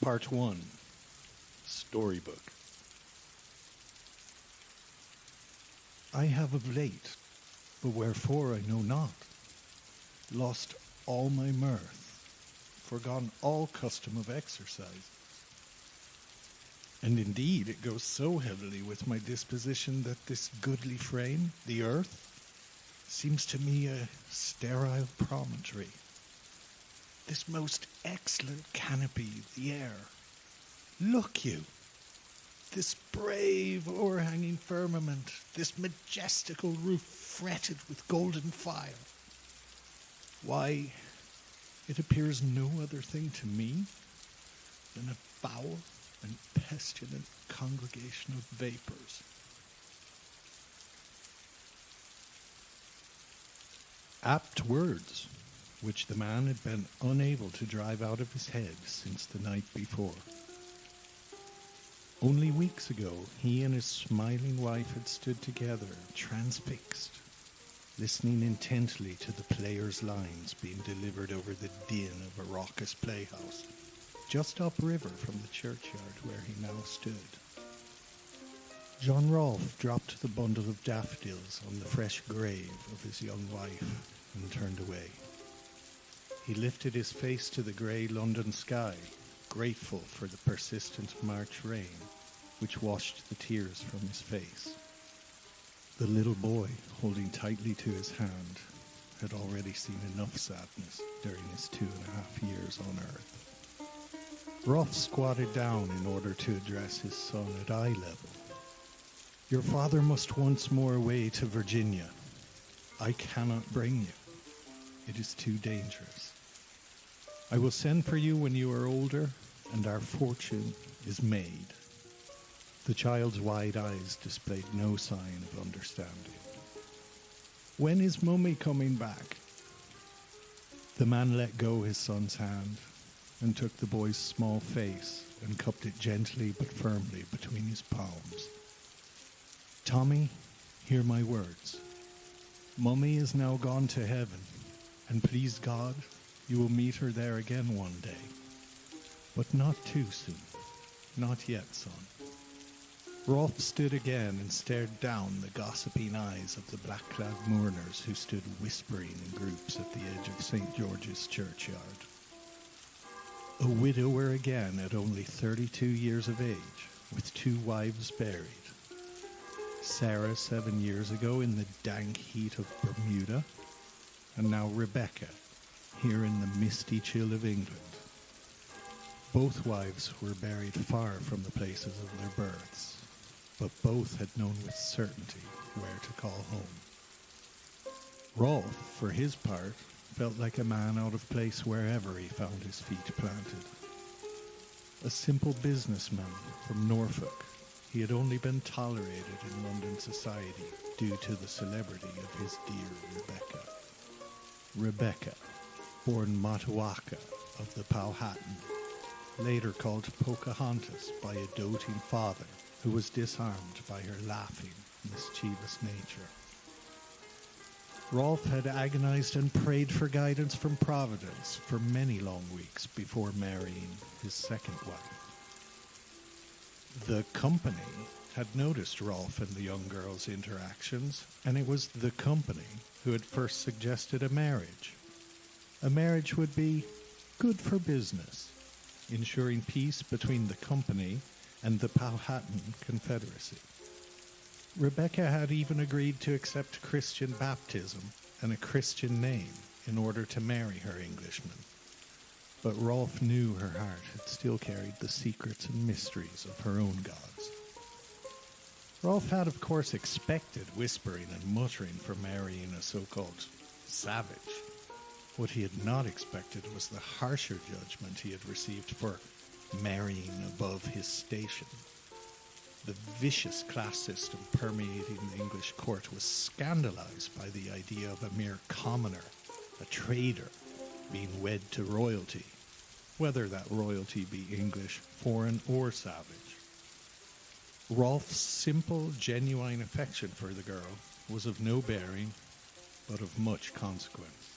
Part 1. Storybook. I have of late, but wherefore I know not, lost all my mirth, forgone all custom of exercise. And indeed it goes so heavily with my disposition that this goodly frame, the earth, seems to me a sterile promontory. This most excellent canopy, the air. Look you, this brave o'erhanging firmament, this majestical roof fretted with golden fire. Why, it appears no other thing to me than a foul and pestilent congregation of vapors. Apt words, which the man had been unable to drive out of his head since the night before. Only weeks ago, he and his smiling wife had stood together, transfixed, listening intently to the players' lines being delivered over the din of a raucous playhouse, just upriver from the churchyard where he now stood. John Rolfe dropped the bundle of daffodils on the fresh grave of his young wife and turned away. He lifted his face to the grey London sky, grateful for the persistent March rain, which washed the tears from his face. The little boy, holding tightly to his hand, had already seen enough sadness during his 2.5 years on earth. Rolfe squatted down in order to address his son at eye level. Your father must once more away to Virginia. I cannot bring you. It is too dangerous. I will send for you when you are older and our fortune is made. The child's wide eyes displayed no sign of understanding. When is Mummy coming back? The man let go his son's hand and took the boy's small face and cupped it gently but firmly between his palms. Tommy, hear my words. Mummy is now gone to heaven, and please God, you will meet her there again one day. But not too soon. Not yet, son. Rolfe stood again and stared down the gossiping eyes of the black-clad mourners who stood whispering in groups at the edge of St. George's churchyard. A widower again at only 32 years of age, with 2 wives buried. Sarah 7 years ago in the dank heat of Bermuda, and now Rebecca, here in the misty chill of England. Both wives were buried far from the places of their births, but both had known with certainty where to call home. Rolfe, for his part, felt like a man out of place wherever he found his feet planted. A simple businessman from Norfolk, he had only been tolerated in London society due to the celebrity of his dear Rebecca. Rebecca, born Matawaka of the Powhatan, later called Pocahontas by a doting father who was disarmed by her laughing, mischievous nature. Rolfe had agonized and prayed for guidance from Providence for many long weeks before marrying his second wife. The company had noticed Rolfe and the young girl's interactions, and it was the company who had first suggested a marriage. A marriage would be good for business, ensuring peace between the company and the Powhatan Confederacy. Rebecca had even agreed to accept Christian baptism and a Christian name in order to marry her Englishman. But Rolfe knew her heart had still carried the secrets and mysteries of her own gods. Rolfe had, of course, expected whispering and muttering for marrying a so-called savage. What he had not expected was the harsher judgment he had received for marrying above his station. The vicious class system permeating the English court was scandalized by the idea of a mere commoner, a trader, being wed to royalty, whether that royalty be English, foreign, or savage. Rolfe's simple, genuine affection for the girl was of no bearing, but of much consequence.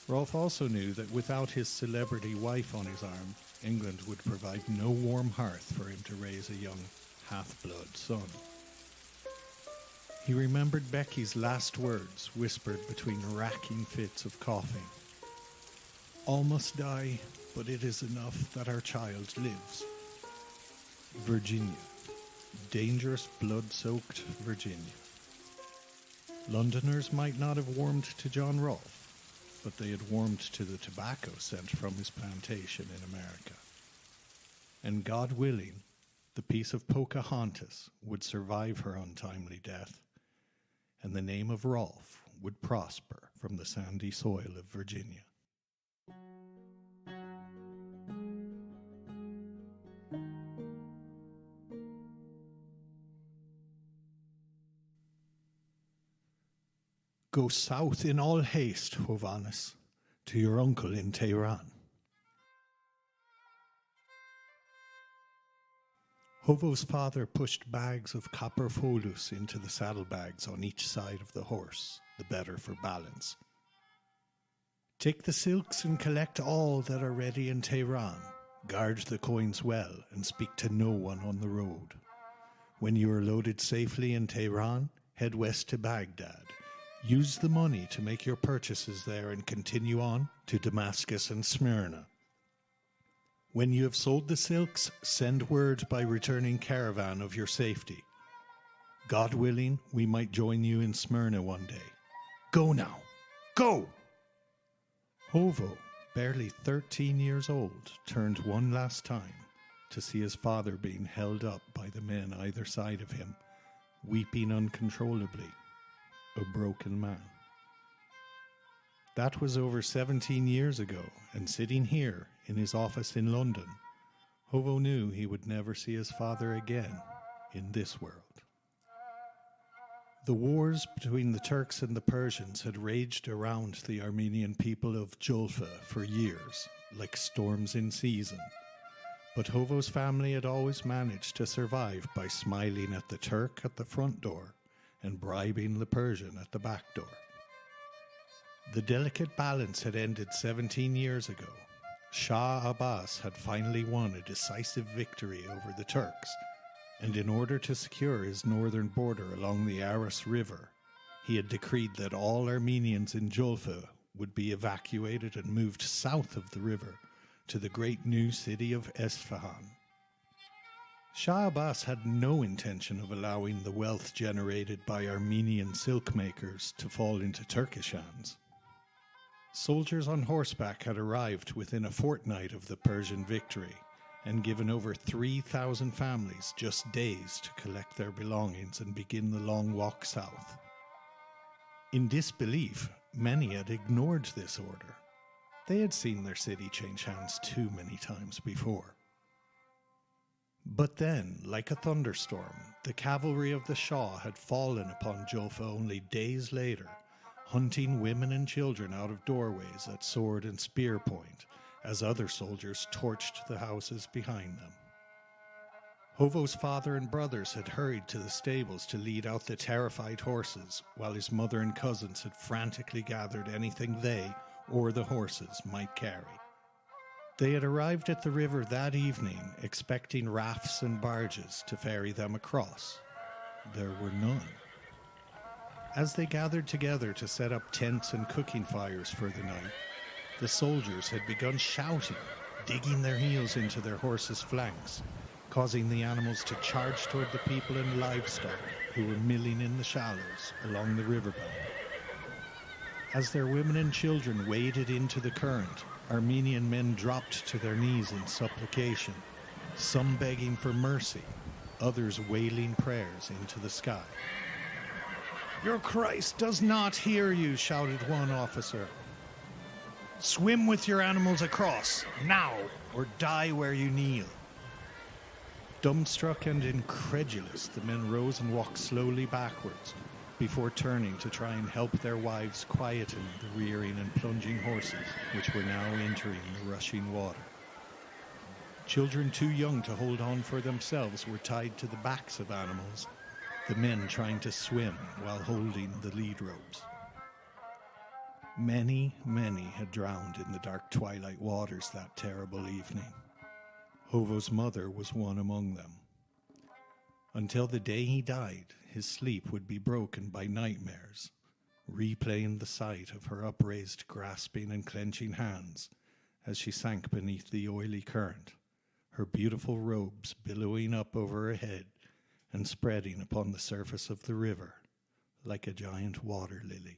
Rolfe also knew that without his celebrity wife on his arm, England would provide no warm hearth for him to raise a young half-blood son. He remembered Becky's last words, whispered between racking fits of coughing. "All must die, but it is enough that our child lives." Virginia. Dangerous, blood-soaked Virginia. Londoners might not have warmed to John Rolfe, but they had warmed to the tobacco sent from his plantation in America. And God willing, the peace of Pocahontas would survive her untimely death, and the name of Rolfe would prosper from the sandy soil of Virginia. Go south in all haste, Hovannes, to your uncle in Tehran. Hovo's father pushed bags of copper folus into the saddlebags on each side of the horse, the better for balance. Take the silks and collect all that are ready in Tehran. Guard the coins well and speak to no one on the road. When you are loaded safely in Tehran, head west to Baghdad. Use the money to make your purchases there and continue on to Damascus and Smyrna. When you have sold the silks, send word by returning caravan of your safety. God willing, we might join you in Smyrna one day. Go now, go! Hovo, barely 13 years old, turned one last time to see his father being held up by the men either side of him, weeping uncontrollably. A broken man. That was over 17 years ago, and sitting here in his office in London, Hovo knew he would never see his father again in this world. The wars between the Turks and the Persians had raged around the Armenian people of Julfa for years, like storms in season. But Hovo's family had always managed to survive by smiling at the Turk at the front door and bribing the Persian at the back door. The delicate balance had ended 17 years ago. Shah Abbas had finally won a decisive victory over the Turks, and in order to secure his northern border along the Aras River, he had decreed that all Armenians in Julfa would be evacuated and moved south of the river to the great new city of Esfahan. Shah Abbas had no intention of allowing the wealth generated by Armenian silk makers to fall into Turkish hands. Soldiers on horseback had arrived within a fortnight of the Persian victory and given over 3,000 families just days to collect their belongings and begin the long walk south. In disbelief, many had ignored this order. They had seen their city change hands too many times before. But then, like a thunderstorm, the cavalry of the Shah had fallen upon Julfa only days later, hunting women and children out of doorways at sword and spear point, as other soldiers torched the houses behind them. Hovo's father and brothers had hurried to the stables to lead out the terrified horses, while his mother and cousins had frantically gathered anything they, or the horses, might carry. They had arrived at the river that evening, expecting rafts and barges to ferry them across. There were none. As they gathered together to set up tents and cooking fires for the night, the soldiers had begun shouting, digging their heels into their horses' flanks, causing the animals to charge toward the people and livestock who were milling in the shallows along the riverbank. As their women and children waded into the current, Armenian men dropped to their knees in supplication, some begging for mercy, others wailing prayers into the sky. "Your Christ does not hear you," shouted one officer. "Swim with your animals across, now, or die where you kneel." Dumbstruck and incredulous, the men rose and walked slowly backwards, before turning to try and help their wives quieten the rearing and plunging horses, which were now entering the rushing water. Children too young to hold on for themselves were tied to the backs of animals, the men trying to swim while holding the lead ropes. Many, many had drowned in the dark twilight waters that terrible evening. Hovo's mother was one among them. Until the day he died, his sleep would be broken by nightmares, replaying the sight of her upraised, grasping and clenching hands as she sank beneath the oily current, her beautiful robes billowing up over her head and spreading upon the surface of the river like a giant water lily.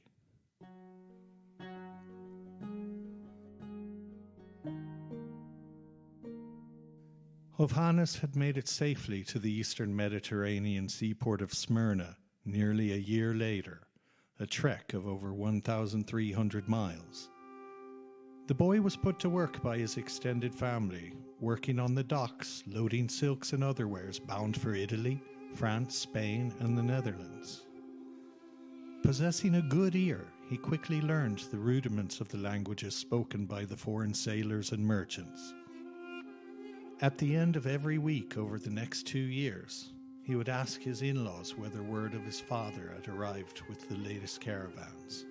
Hovhannes had made it safely to the eastern Mediterranean seaport of Smyrna nearly a year later, a trek of over 1,300 miles. The boy was put to work by his extended family, working on the docks, loading silks and other wares bound for Italy, France, Spain, and the Netherlands. Possessing a good ear, he quickly learned the rudiments of the languages spoken by the foreign sailors and merchants. At the end of every week over the next 2 years, he would ask his in-laws whether word of his father had arrived with the latest caravans.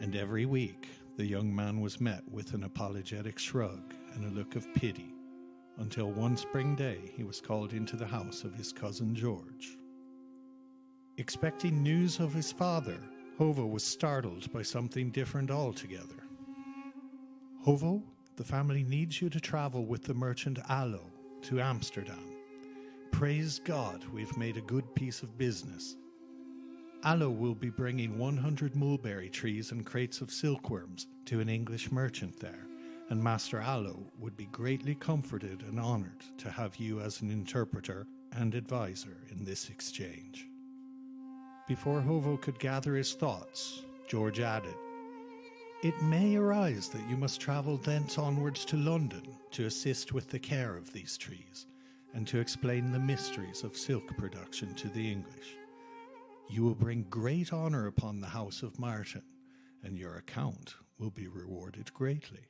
And every week, the young man was met with an apologetic shrug and a look of pity, until one spring day he was called into the house of his cousin George. Expecting news of his father, Hovo was startled by something different altogether. "Hovo, the family needs you to travel with the merchant Allo to Amsterdam. Praise God, we've made a good piece of business. Allo will be bringing 100 mulberry trees and crates of silkworms to an English merchant there, and Master Allo would be greatly comforted and honoured to have you as an interpreter and advisor in this exchange." Before Hovo could gather his thoughts, George added, "It may arise that you must travel thence onwards to London to assist with the care of these trees, and to explain the mysteries of silk production to the English. You will bring great honour upon the house of Martin, and your account will be rewarded greatly."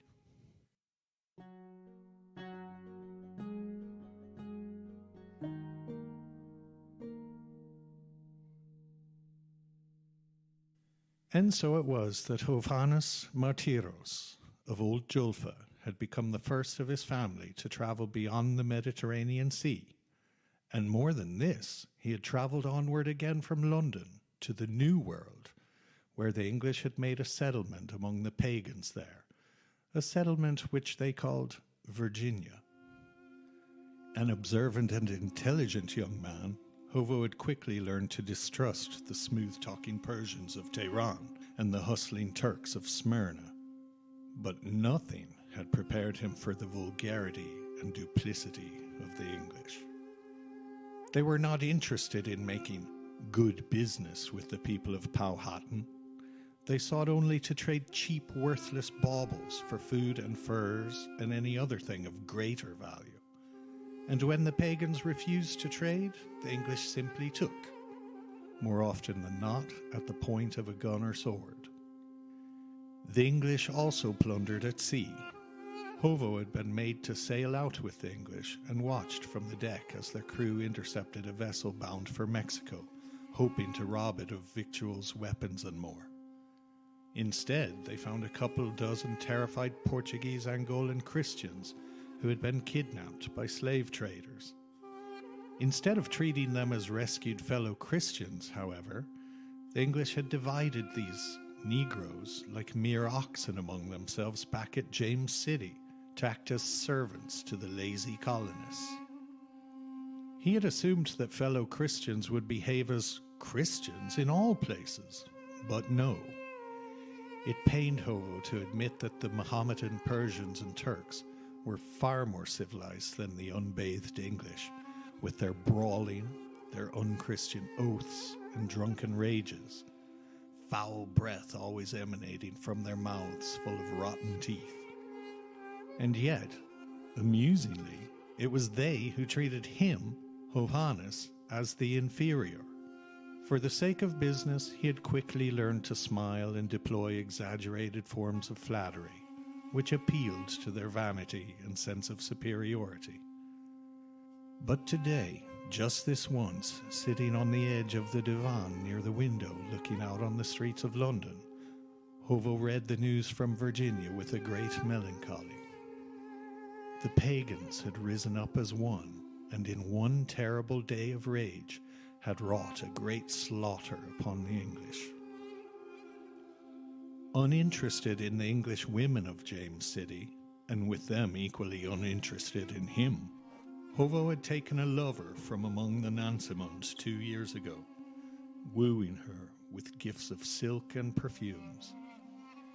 And so it was that Hovhannes Martyros of Old Julfa had become the first of his family to travel beyond the Mediterranean Sea. And more than this, he had travelled onward again from London to the New World, where the English had made a settlement among the pagans there, a settlement which they called Virginia. An observant and intelligent young man, Hovo had quickly learned to distrust the smooth-talking Persians of Tehran and the hustling Turks of Smyrna. But nothing had prepared him for the vulgarity and duplicity of the English. They were not interested in making good business with the people of Powhatan. They sought only to trade cheap, worthless baubles for food and furs and any other thing of greater value. And when the pagans refused to trade, the English simply took, more often than not at the point of a gun or sword. The English also plundered at sea. Hovo had been made to sail out with the English and watched from the deck as their crew intercepted a vessel bound for Mexico, hoping to rob it of victuals, weapons, and more. Instead, they found a couple dozen terrified Portuguese Angolan Christians who had been kidnapped by slave traders. Instead of treating them as rescued fellow Christians, however, the English had divided these Negroes like mere oxen among themselves back at James City to act as servants to the lazy colonists. He had assumed that fellow Christians would behave as Christians in all places, but no. It pained Hovo to admit that the Mohammedan Persians and Turks were far more civilized than the unbathed English, with their brawling, their unchristian oaths and drunken rages, foul breath always emanating from their mouths full of rotten teeth. And yet, amusingly, it was they who treated him, Hovhannes, as the inferior. For the sake of business, he had quickly learned to smile and deploy exaggerated forms of flattery, which appealed to their vanity and sense of superiority. But today, just this once, sitting on the edge of the divan near the window looking out on the streets of London, Hovo read the news from Virginia with a great melancholy. The pagans had risen up as one, and in one terrible day of rage had wrought a great slaughter upon the English. Uninterested in the English women of James City, and with them equally uninterested in him, Hovo had taken a lover from among the Nansemonds 2 years ago, wooing her with gifts of silk and perfumes.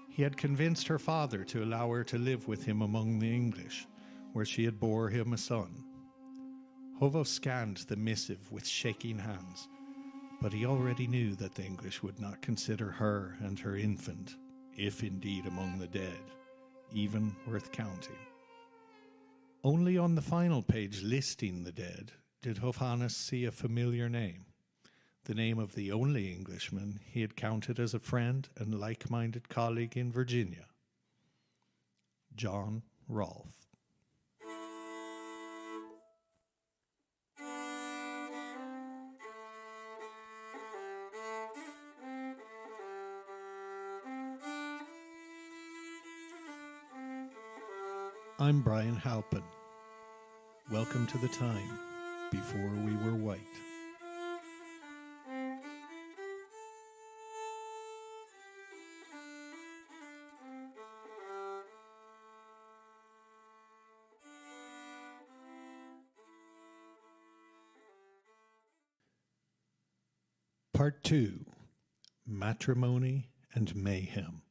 He had convinced her father to allow her to live with him among the English, where she had bore him a son. Hovo scanned the missive with shaking hands, but he already knew that the English would not consider her and her infant, if indeed among the dead, even worth counting. Only on the final page listing the dead did Hofhannes see a familiar name, the name of the only Englishman he had counted as a friend and like-minded colleague in Virginia, John Rolfe. I'm Brian Halpin. Welcome to the time before we were white. Part 2. Matrimony and Mayhem.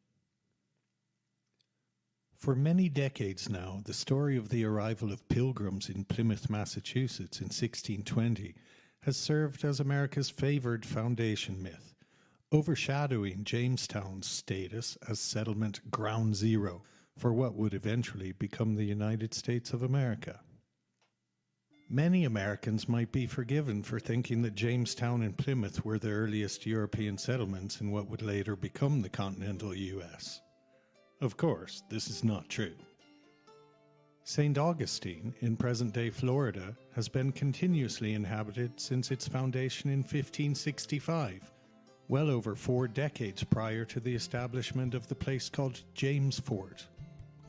For many decades now, the story of the arrival of pilgrims in Plymouth, Massachusetts in 1620 has served as America's favored foundation myth, overshadowing Jamestown's status as settlement ground zero for what would eventually become the United States of America. Many Americans might be forgiven for thinking that Jamestown and Plymouth were the earliest European settlements in what would later become the continental U.S. Of course, this is not true. St. Augustine, in present-day Florida, has been continuously inhabited since its foundation in 1565, well over 4 decades prior to the establishment of the place called Jamesport,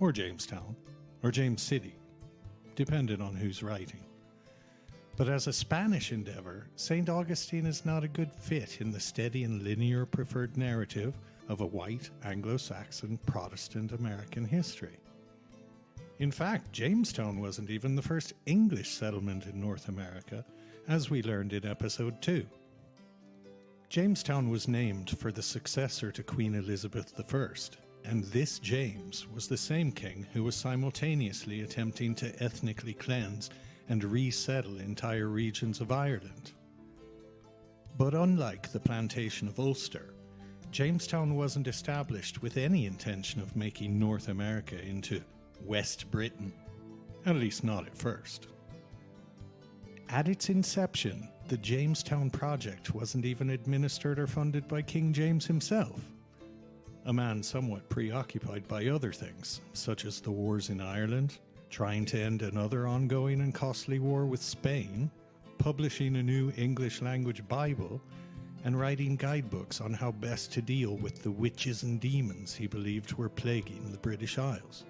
or Jamestown, or James City, depending on who's writing. But as a Spanish endeavor, St. Augustine is not a good fit in the steady and linear preferred narrative of a white, Anglo-Saxon, Protestant American history. In fact, Jamestown wasn't even the first English settlement in North America, as we learned in episode 2. Jamestown was named for the successor to Queen Elizabeth I, and this James was the same king who was simultaneously attempting to ethnically cleanse and resettle entire regions of Ireland. But unlike the plantation of Ulster, Jamestown wasn't established with any intention of making North America into West Britain, at least not at first. At its inception, the Jamestown project wasn't even administered or funded by King James himself, a man somewhat preoccupied by other things, such as the wars in Ireland, trying to end another ongoing and costly war with Spain, publishing a new English-language Bible, and writing guidebooks on how best to deal with the witches and demons he believed were plaguing the British Isles.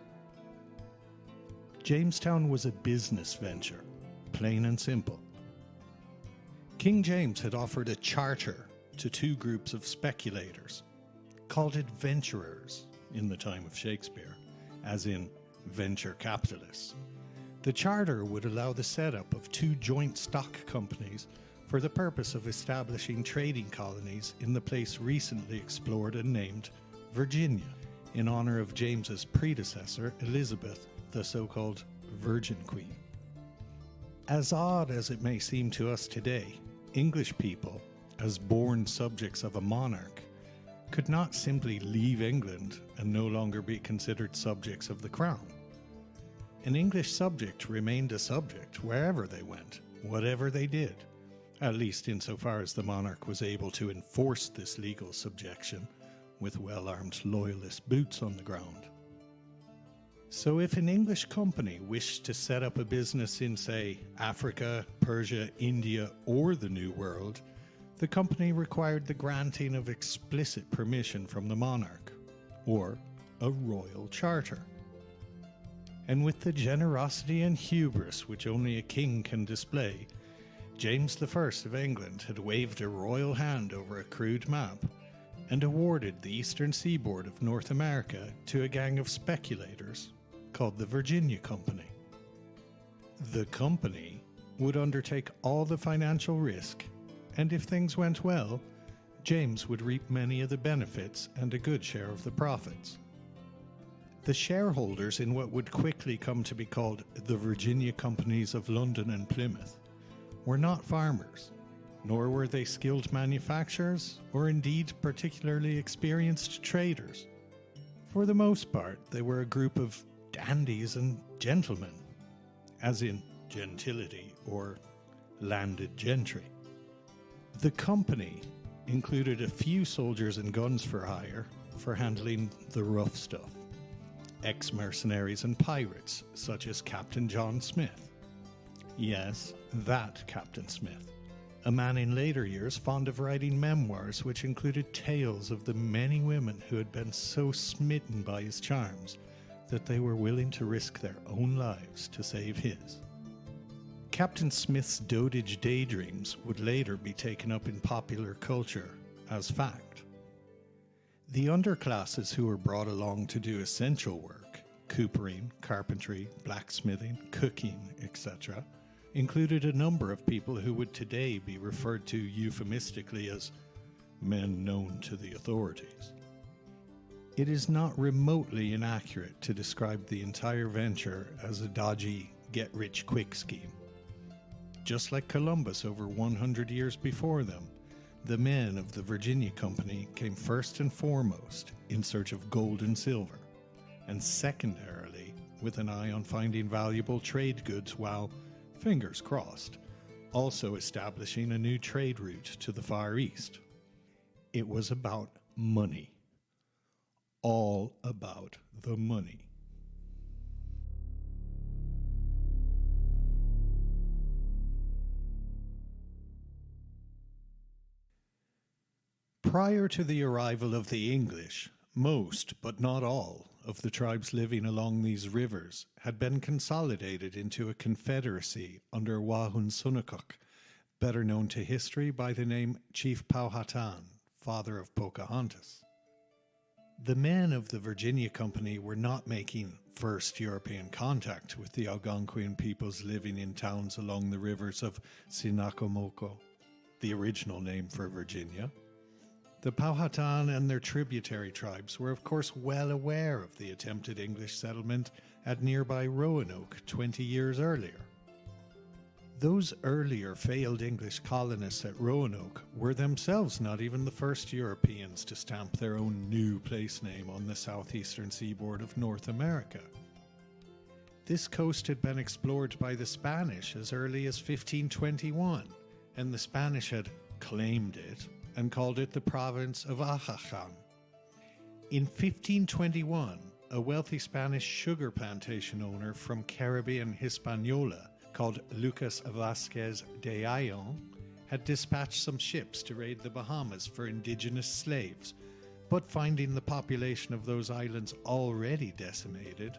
Jamestown was a business venture, plain and simple. King James had offered a charter to 2 groups of speculators, called adventurers in the time of Shakespeare, as in venture capitalists. The charter would allow the setup of 2 joint stock companies for the purpose of establishing trading colonies in the place recently explored and named Virginia, in honor of James's predecessor, Elizabeth, the so-called Virgin Queen. As odd as it may seem to us today, English people, as born subjects of a monarch, could not simply leave England and no longer be considered subjects of the crown. An English subject remained a subject wherever they went, whatever they did, at least insofar as the monarch was able to enforce this legal subjection with well-armed loyalist boots on the ground. So if an English company wished to set up a business in, say, Africa, Persia, India, or the New World, the company required the granting of explicit permission from the monarch, or a royal charter. And with the generosity and hubris which only a king can display, James I of England had waved a royal hand over a crude map and awarded the eastern seaboard of North America to a gang of speculators called the Virginia Company. The company would undertake all the financial risk, and if things went well, James would reap many of the benefits and a good share of the profits. The shareholders in what would quickly come to be called the Virginia Companies of London and Plymouth were not farmers, nor were they skilled manufacturers or indeed particularly experienced traders. For the most part, they were a group of dandies and gentlemen, as in gentility or landed gentry. The company included a few soldiers and guns for hire for handling the rough stuff, ex-mercenaries and pirates such as Captain John Smith. Yes, that Captain Smith, a man in later years fond of writing memoirs which included tales of the many women who had been so smitten by his charms that they were willing to risk their own lives to save his. Captain Smith's dotage daydreams would later be taken up in popular culture as fact. The underclasses who were brought along to do essential work, coopering, carpentry, blacksmithing, cooking, etc., included a number of people who would today be referred to euphemistically as men known to the authorities. It is not remotely inaccurate to describe the entire venture as a dodgy get-rich-quick scheme. Just like Columbus over 100 years before them, the men of the Virginia Company came first and foremost in search of gold and silver, and secondarily with an eye on finding valuable trade goods while, fingers crossed, also establishing a new trade route to the Far East. It was about money. All about the money. Prior to the arrival of the English, most, but not all, of the tribes living along these rivers had been consolidated into a confederacy under Tsenacomoco, better known to history by the name Chief Powhatan, father of Pocahontas. The men of the Virginia Company were not making first European contact with the Algonquian peoples living in towns along the rivers of Tsenacomoco, the original name for Virginia. The Powhatan and their tributary tribes were of course well aware of the attempted English settlement at nearby Roanoke 20 years earlier. Those earlier failed English colonists at Roanoke were themselves not even the first Europeans to stamp their own new place name on the southeastern seaboard of North America. This coast had been explored by the Spanish as early as 1521, and the Spanish had claimed it and called it the province of Ajajan. In 1521, a wealthy Spanish sugar plantation owner from Caribbean Hispaniola called Lucas Vasquez de Ayllon had dispatched some ships to raid the Bahamas for indigenous slaves, but finding the population of those islands already decimated,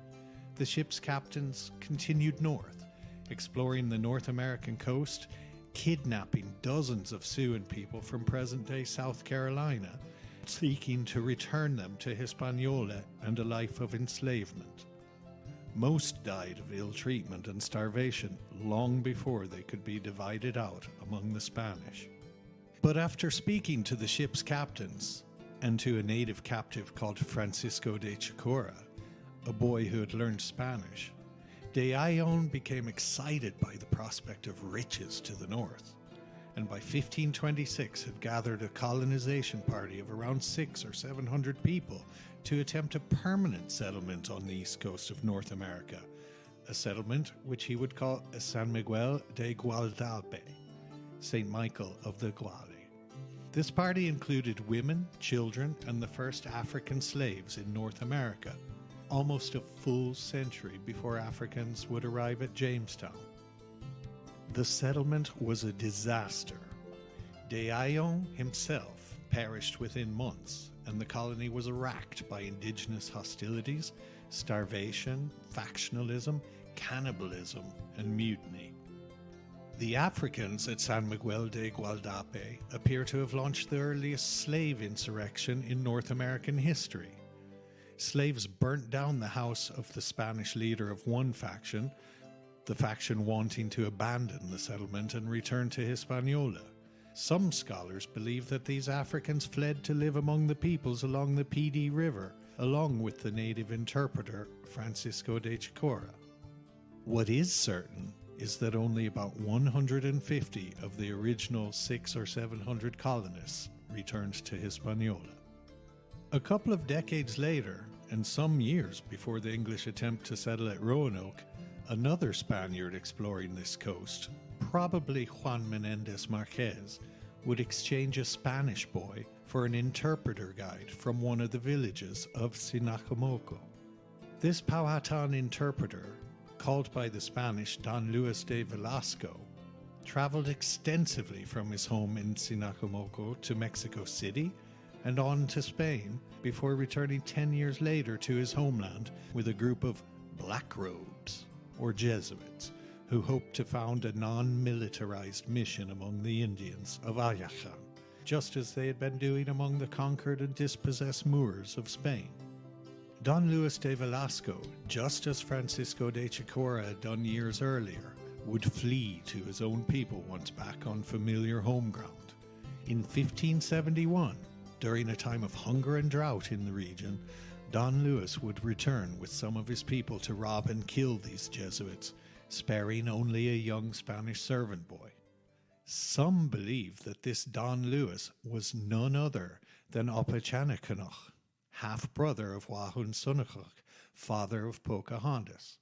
the ship's captains continued north, exploring the North American coast, kidnapping dozens of Siouan people from present-day South Carolina, seeking to return them to Hispaniola and a life of enslavement. Most died of ill treatment and starvation long before they could be divided out among the Spanish. But after speaking to the ship's captains, and to a native captive called Francisco de Chicora, a boy who had learned Spanish, de Ayllon became excited by the prospect of riches to the north, and by 1526 had gathered a colonization party of around 600 or 700 people to attempt a permanent settlement on the east coast of North America, a settlement which he would call San Miguel de Guadalupe, St. Michael of the Guale. This party included women, children, and the first African slaves in North America, almost a full century before Africans would arrive at Jamestown. The settlement was a disaster. De Ayllon himself perished within months, and the colony was racked by indigenous hostilities, starvation, factionalism, cannibalism, and mutiny. The Africans at San Miguel de Gualdape appear to have launched the earliest slave insurrection in North American history. Slaves burnt down the house of the Spanish leader of one faction, the faction wanting to abandon the settlement and return to Hispaniola. Some scholars believe that these Africans fled to live among the peoples along the Pd River, along with the native interpreter Francisco de Chicora. What is certain is that only about 150 of the original 600 or 700 colonists returned to Hispaniola. A couple of decades later, and some years before the English attempt to settle at Roanoke, another Spaniard exploring this coast, probably Juan Menendez Marquez, would exchange a Spanish boy for an interpreter guide from one of the villages of Tsenacomoco. This Powhatan interpreter, called by the Spanish Don Luis de Velasco, traveled extensively from his home in Tsenacomoco to Mexico City and on to Spain before returning 10 years later to his homeland with a group of black robes, or Jesuits, who hoped to found a non-militarized mission among the Indians of Ayachan, just as they had been doing among the conquered and dispossessed Moors of Spain. Don Luis de Velasco, just as Francisco de Chicora had done years earlier, would flee to his own people once back on familiar home ground. In 1571, during a time of hunger and drought in the region, Don Luis would return with some of his people to rob and kill these Jesuits, sparing only a young Spanish servant boy. Some believe that this Don Luis was none other than Tsenacomoco, half-brother of Wahun Sunachuk, father of Pocahontas,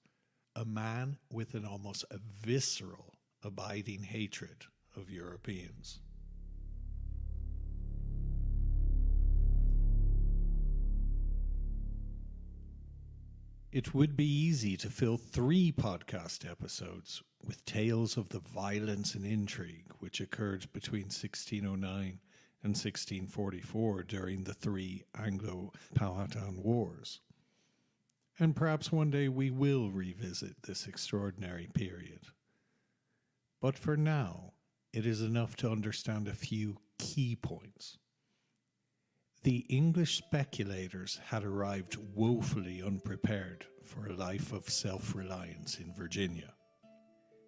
a man with an almost visceral, abiding hatred of Europeans. It would be easy to fill 3 podcast episodes with tales of the violence and intrigue which occurred between 1609 and 1644 during the 3 Anglo-Powhatan Wars. And perhaps one day we will revisit this extraordinary period. But for now, it is enough to understand a few key points. The English speculators had arrived woefully unprepared for a life of self-reliance in Virginia.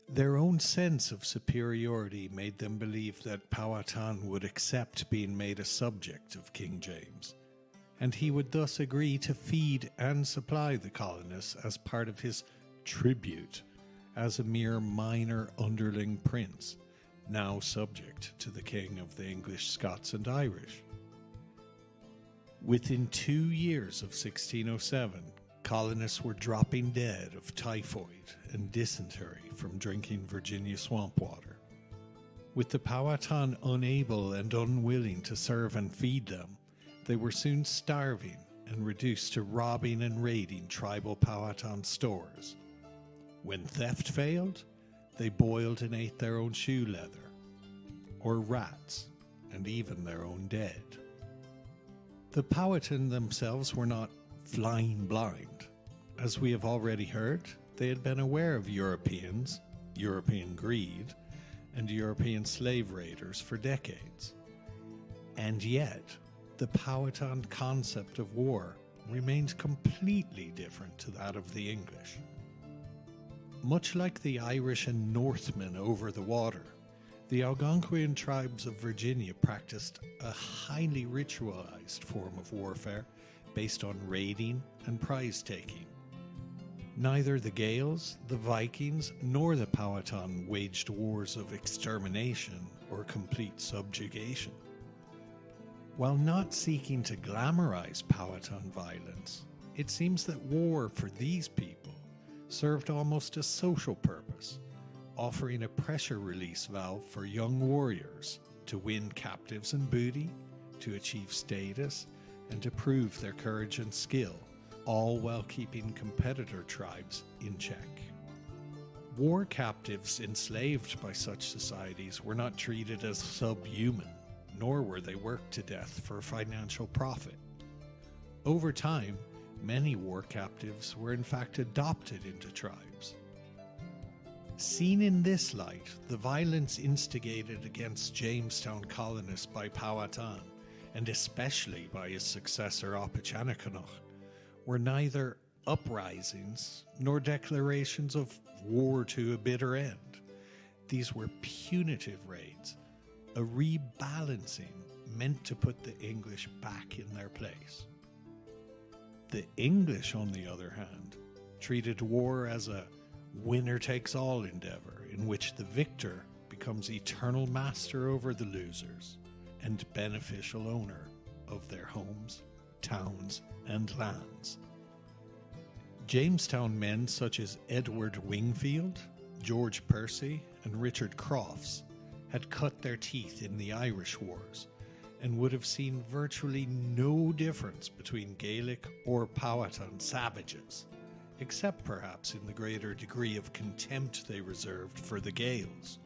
Their own sense of superiority made them believe that Powhatan would accept being made a subject of King James, and he would thus agree to feed and supply the colonists as part of his tribute as a mere minor underling prince, now subject to the king of the English, Scots, and Irish. Within 2 years of 1607, colonists were dropping dead of typhoid and dysentery from drinking Virginia swamp water. With the Powhatan unable and unwilling to serve and feed them, they were soon starving and reduced to robbing and raiding tribal Powhatan stores. When theft failed, they boiled and ate their own shoe leather, or rats, and even their own dead. The Powhatan themselves were not flying blind. As we have already heard, they had been aware of Europeans, European greed, and European slave raiders for decades. And yet, the Powhatan concept of war remained completely different to that of the English. Much like the Irish and Northmen over the water, the Algonquian tribes of Virginia practiced a highly ritualized form of warfare based on raiding and prize-taking. Neither the Gaels, the Vikings, nor the Powhatan waged wars of extermination or complete subjugation. While not seeking to glamorize Powhatan violence, it seems that war for these people served almost a social purpose, offering a pressure release valve for young warriors to win captives and booty, to achieve status, and to prove their courage and skill, all while keeping competitor tribes in check. War captives enslaved by such societies were not treated as subhuman, nor were they worked to death for financial profit. Over time, many war captives were in fact adopted into tribes. Seen in this light, the violence instigated against Jamestown colonists by Powhatan, and especially by his successor Tsenacomoco, were neither uprisings nor declarations of war to a bitter end. These were punitive raids, a rebalancing meant to put the English back in their place. The English, on the other hand, treated war as a winner-takes-all endeavor in which the victor becomes eternal master over the losers and beneficial owner of their homes, towns, and lands. Jamestown men such as Edward Wingfield, George Percy, and Richard Crofts had cut their teeth in the Irish Wars and would have seen virtually no difference between Gaelic or Powhatan savages, except perhaps in the greater degree of contempt they reserved for the Gaels,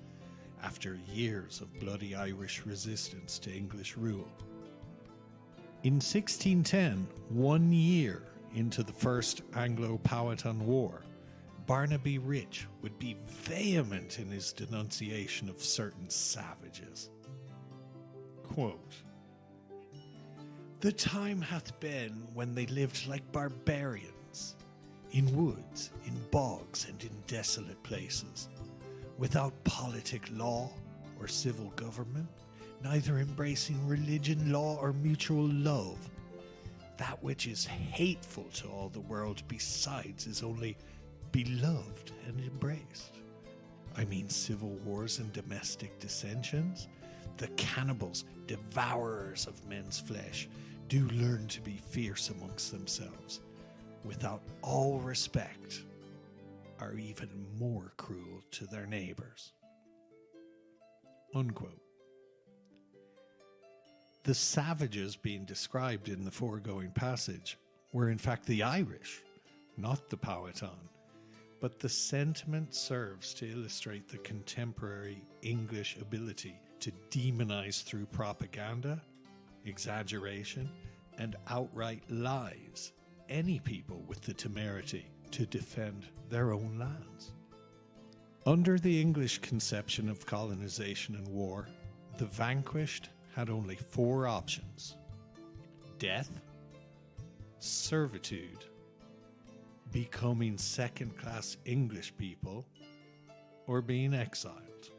after years of bloody Irish resistance to English rule. In 1610, 1 year into the First Anglo-Powhatan War, Barnaby Rich would be vehement in his denunciation of certain savages. Quote, "The time hath been when they lived like barbarians, in woods, in bogs, and in desolate places, without politic law or civil government, neither embracing religion, law, or mutual love. That which is hateful to all the world besides is only beloved and embraced. I mean civil wars and domestic dissensions. The cannibals, devourers of men's flesh, do learn to be fierce amongst themselves, without all respect, are even more cruel to their neighbours." Unquote. The savages being described in the foregoing passage were in fact the Irish, not the Powhatan, but the sentiment serves to illustrate the contemporary English ability to demonize through propaganda, exaggeration, and outright lies any people with the temerity to defend their own lands. Under the English conception of colonization and war, the vanquished had only 4 options: death, servitude, becoming second-class English people, or being exiled.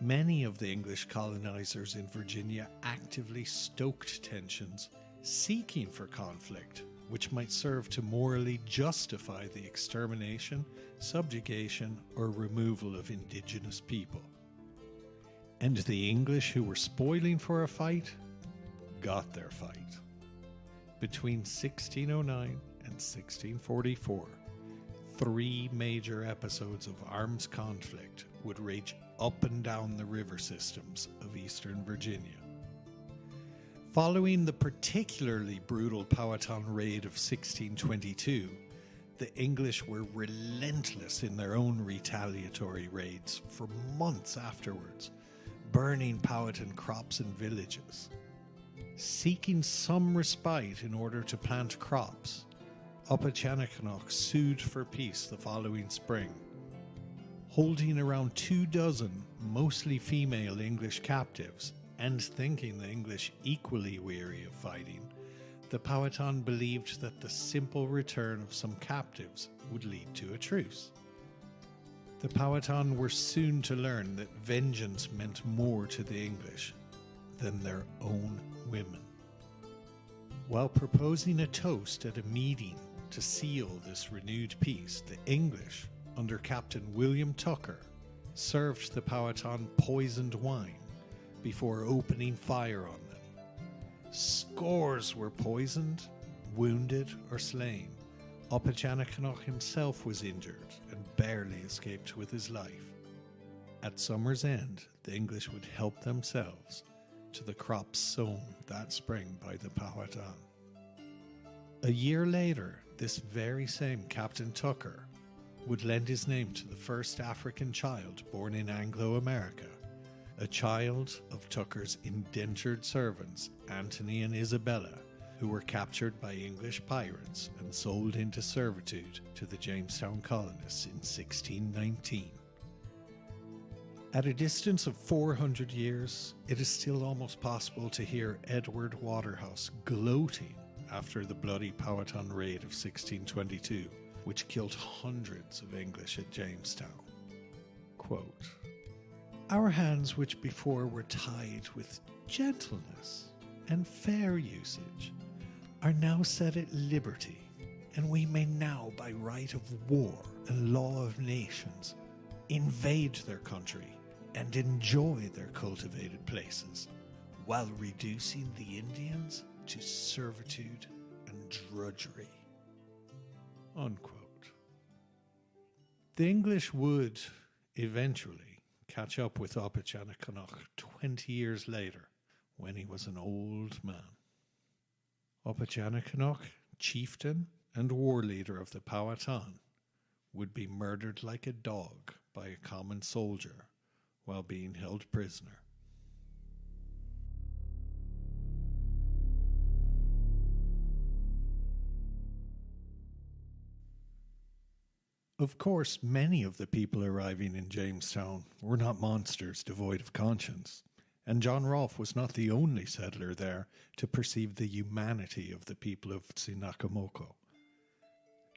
Many of the English colonizers in Virginia actively stoked tensions, seeking for conflict, which might serve to morally justify the extermination, subjugation, or removal of indigenous people. And the English who were spoiling for a fight got their fight. Between 1609 and 1644, 3 major episodes of armed conflict would rage up and down the river systems of eastern Virginia. Following the particularly brutal Powhatan raid of 1622, the English were relentless in their own retaliatory raids for months afterwards, burning Powhatan crops and villages. Seeking some respite in order to plant crops, Tsenacomoco sued for peace the following spring. Holding around 24 mostly female English captives, and thinking the English equally weary of fighting, the Powhatan believed that the simple return of some captives would lead to a truce. The Powhatan were soon to learn that vengeance meant more to the English than their own women. While proposing a toast at a meeting to seal this renewed peace, the English, under Captain William Tucker, served the Powhatan poisoned wine before opening fire on them. Scores were poisoned, wounded, or slain. Tsenacomoco himself was injured and barely escaped with his life. At summer's end, the English would help themselves to the crops sown that spring by the Powhatan. A year later, this very same Captain Tucker would lend his name to the first African child born in Anglo-America, a child of Tucker's indentured servants, Anthony and Isabella, who were captured by English pirates and sold into servitude to the Jamestown colonists in 1619. At a distance of 400 years, it is still almost possible to hear Edward Waterhouse gloating after the bloody Powhatan raid of 1622, which killed hundreds of English at Jamestown. Quote, "Our hands, which before were tied with gentleness and fair usage, are now set at liberty, and we may now, by right of war and law of nations, invade their country and enjoy their cultivated places, while reducing the Indians to servitude and drudgery." Unquote. The English would eventually catch up with Tsenacomoco 20 years later, when he was an old man. Tsenacomoco, chieftain and war leader of the Powhatan, would be murdered like a dog by a common soldier while being held prisoner. Of course, many of the people arriving in Jamestown were not monsters devoid of conscience, and John Rolfe was not the only settler there to perceive the humanity of the people of Tsenacomoco.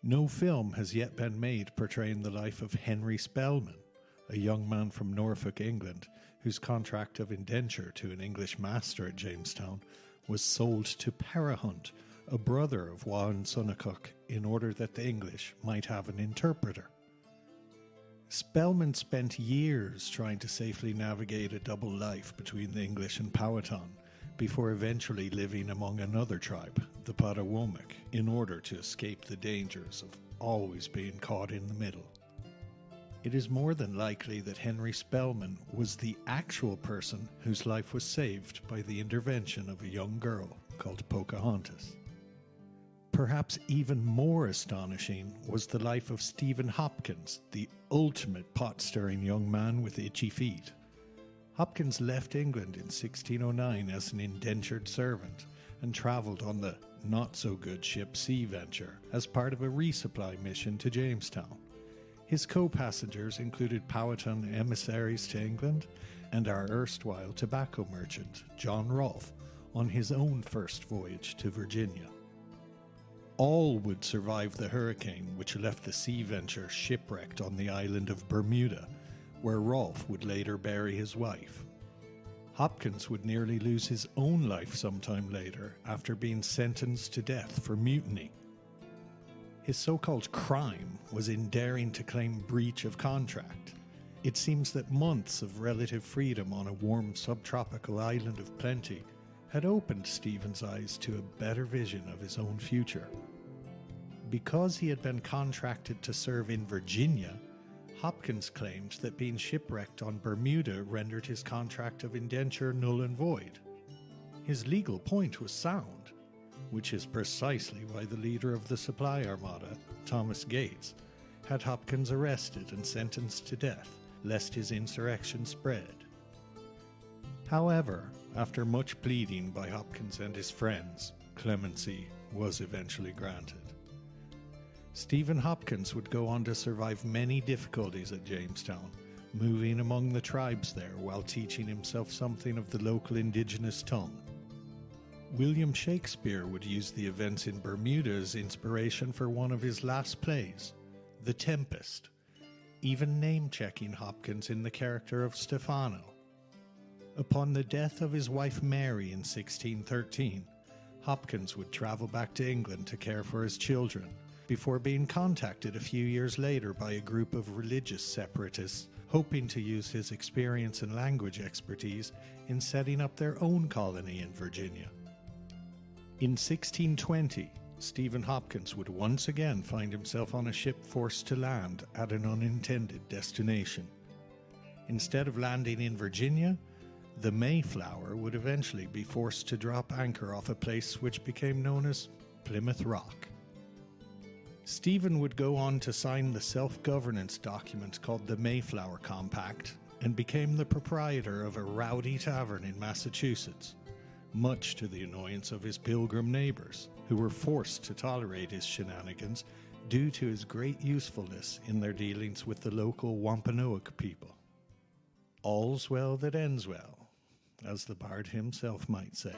No film has yet been made portraying the life of Henry Spellman, a young man from Norfolk, England, whose contract of indenture to an English master at Jamestown was sold to Pocahontas, a brother of Tsenacomoco, in order that the English might have an interpreter. Spellman spent years trying to safely navigate a double life between the English and Powhatan, before eventually living among another tribe, the Potawatomi, in order to escape the dangers of always being caught in the middle. It is more than likely that Henry Spellman was the actual person whose life was saved by the intervention of a young girl called Pocahontas. Perhaps even more astonishing was the life of Stephen Hopkins, the ultimate pot-stirring young man with itchy feet. Hopkins left England in 1609 as an indentured servant and travelled on the not-so-good ship Sea Venture as part of a resupply mission to Jamestown. His co-passengers included Powhatan emissaries to England and our erstwhile tobacco merchant, John Rolfe, on his own first voyage to Virginia. All would survive the hurricane which left the Sea Venture shipwrecked on the island of Bermuda, where Rolfe would later bury his wife. Hopkins would nearly lose his own life sometime later after being sentenced to death for mutiny. His so-called crime was in daring to claim breach of contract. It seems that months of relative freedom on a warm subtropical island of plenty had opened Stephen's eyes to a better vision of his own future. Because he had been contracted to serve in Virginia, Hopkins claimed that being shipwrecked on Bermuda rendered his contract of indenture null and void. His legal point was sound, which is precisely why the leader of the supply armada, Thomas Gates, had Hopkins arrested and sentenced to death, lest his insurrection spread. However, after much pleading by Hopkins and his friends, clemency was eventually granted. Stephen Hopkins would go on to survive many difficulties at Jamestown, moving among the tribes there while teaching himself something of the local indigenous tongue. William Shakespeare would use the events in Bermuda as inspiration for one of his last plays, The Tempest, even name-checking Hopkins in the character of Stephano. Upon the death of his wife Mary in 1613, Hopkins would travel back to England to care for his children, before being contacted a few years later by a group of religious separatists hoping to use his experience and language expertise in setting up their own colony in Virginia. In 1620, Stephen Hopkins would once again find himself on a ship forced to land at an unintended destination. Instead of landing in Virginia, the Mayflower would eventually be forced to drop anchor off a place which became known as Plymouth Rock. Stephen would go on to sign the self-governance document called the Mayflower Compact, and became the proprietor of a rowdy tavern in Massachusetts, much to the annoyance of his Pilgrim neighbors, who were forced to tolerate his shenanigans due to his great usefulness in their dealings with the local Wampanoag people. All's well that ends well, as the bard himself might say.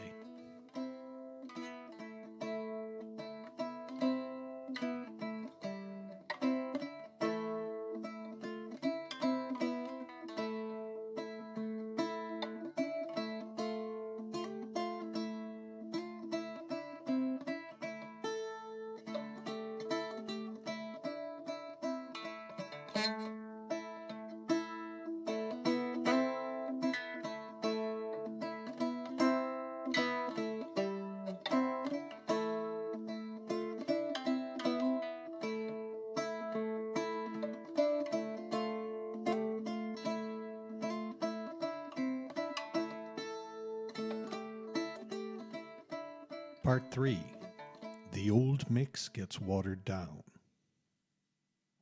Part 3. The Old Mix Gets Watered Down.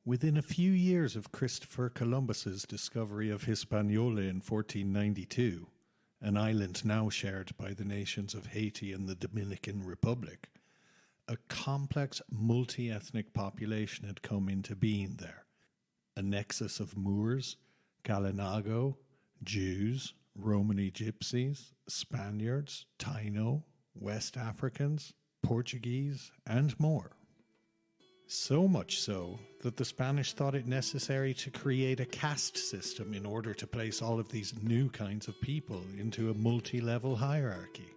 Within a few years of Christopher Columbus's discovery of Hispaniola in 1492, an island now shared by the nations of Haiti and the Dominican Republic, a complex multi-ethnic population had come into being there. A nexus of Moors, Kalinago, Jews, Romani Gypsies, Spaniards, Taino, West Africans, Portuguese, and more. So much so that the Spanish thought it necessary to create a caste system in order to place all of these new kinds of people into a multi-level hierarchy.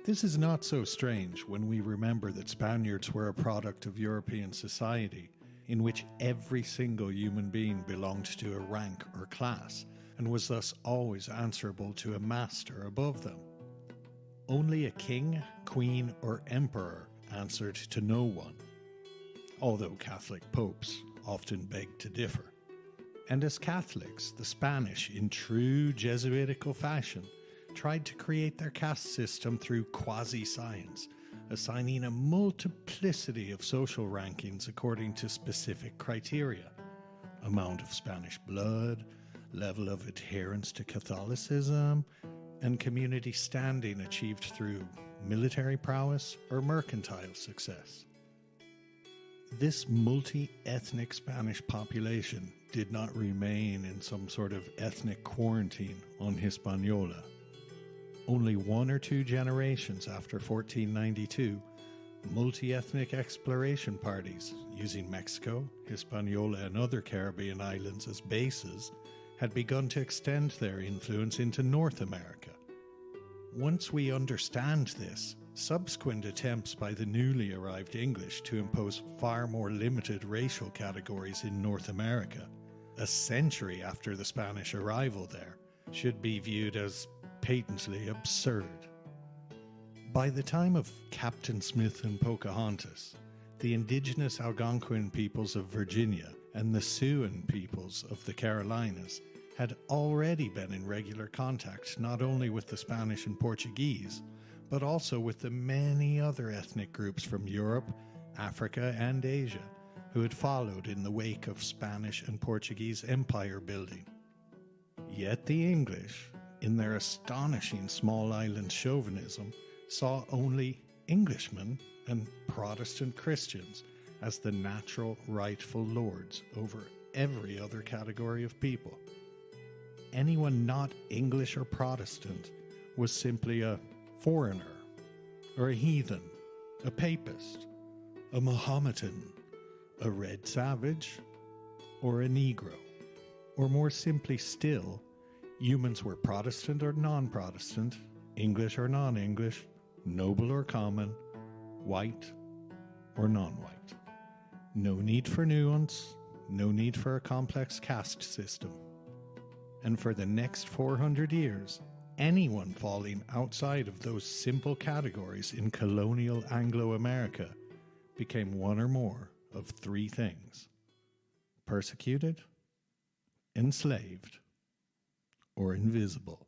This is not so strange when we remember that Spaniards were a product of European society in which every single human being belonged to a rank or class and was thus always answerable to a master above them. Only a king, queen, or emperor answered to no one, although Catholic popes often begged to differ. And as Catholics, the Spanish, in true Jesuitical fashion, tried to create their caste system through quasi-science, assigning a multiplicity of social rankings according to specific criteria: amount of Spanish blood, level of adherence to Catholicism, and community standing achieved through military prowess or mercantile success. This multi-ethnic Spanish population did not remain in some sort of ethnic quarantine on Hispaniola. Only 1 or 2 generations after 1492, multi-ethnic exploration parties using Mexico, Hispaniola, and other Caribbean islands as bases had begun to extend their influence into North America. Once we understand this, subsequent attempts by the newly arrived English to impose far more limited racial categories in North America, a century after the Spanish arrival there, should be viewed as patently absurd. By the time of Captain Smith and Pocahontas, the indigenous Algonquin peoples of Virginia and the Siouan peoples of the Carolinas had already been in regular contact not only with the Spanish and Portuguese, but also with the many other ethnic groups from Europe, Africa, and Asia who had followed in the wake of Spanish and Portuguese empire building. Yet the English, in their astonishing small island chauvinism, saw only Englishmen and Protestant Christians as the natural rightful lords over every other category of people. Anyone not English or Protestant was simply a foreigner, or a heathen, a papist, a Mohammedan, a red savage, or a Negro. Or more simply still, humans were Protestant or non-Protestant, English or non-English, noble or common, white or non-white. No need for nuance, no need for a complex caste system. And for the next 400 years, anyone falling outside of those simple categories in colonial Anglo-America became one or more of 3 things: persecuted, enslaved, or invisible.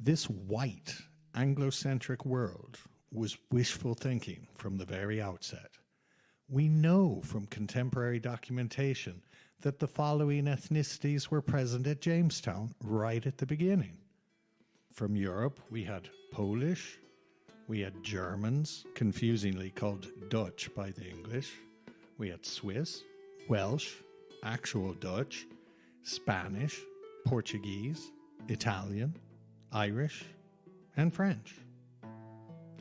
This white, Anglo-centric world was wishful thinking from the very outset. We know from contemporary documentation that the following ethnicities were present at Jamestown right at the beginning. From Europe, we had Polish, we had Germans, confusingly called Dutch by the English, we had Swiss, Welsh, actual Dutch, Spanish, Portuguese, Italian, Irish, and French.